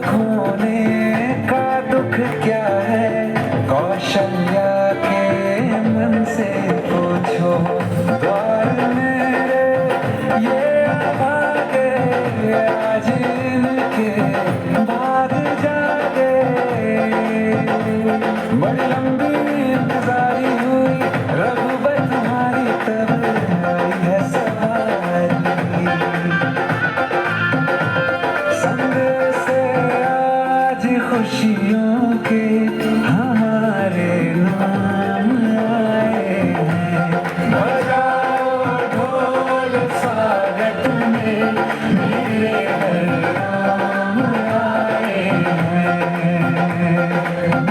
होने का दुख क्या है, कौशल्या के मन से पूछो। द्वार मेरे ये भागे, आज इनके भाग जागे। बड़ी लंबी इंतजारी हुई, रघुबर तुम्हारी तब आई है सवारी। खुशियों के हमारे नाम आए हैं। बजाओ ढोल स्वागत में, मेरे हर नाम आए हैं।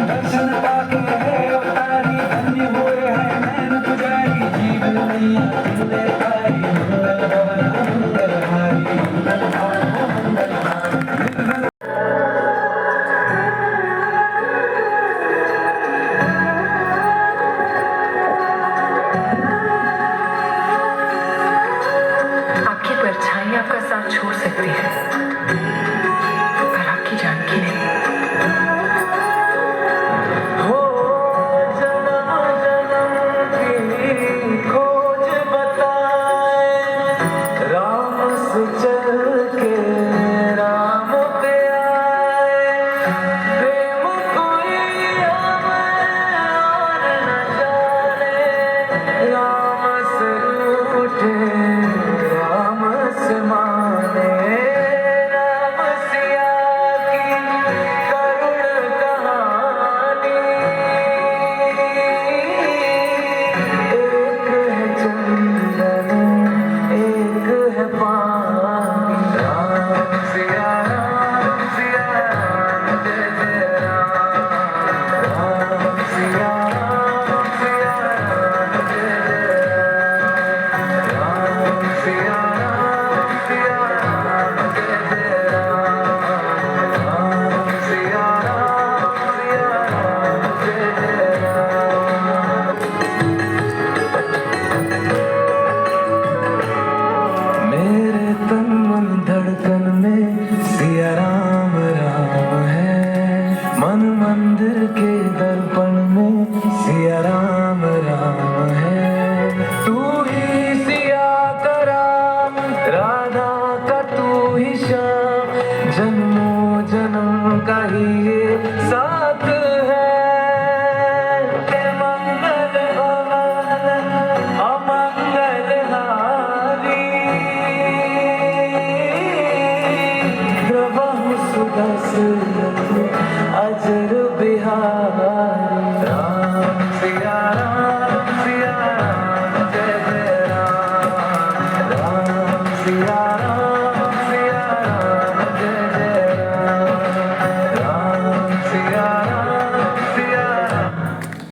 दर्शन पाके है अवतारी, धन्य हुए हैं नैन पुजारी। जीवन मैया तुमने पाई, मंगल भवन मंगल हारी, मंगल भवन मंगल हारी। आपका साथ छोड़ सकती है पर आपकी जानकी नहीं। हो जन्म जन्म की खोज बताए, राम से चल के राम पे आए। प्रेम कोई और न जाने, राम से रूठे राम से माने। राम सिया की करुण कहानी, एक है चंदन एक है पानी। राम सिया राम जय जय राम। राम सिया राम जय जय राम। राम सिया राम जय जय राम। राम सिया राम जय जय राम। मेरे तन मन धड़कन में सिया राम राम है। मन मंदिर के दर्पण में सिया राम राम है। तू ही सिया का राम, राधा का तू ही श्याम। जन्मों जन्म का ही ये साथ है। मंगल अमंगल हारी, प्रभु सुदस अजर बिहार।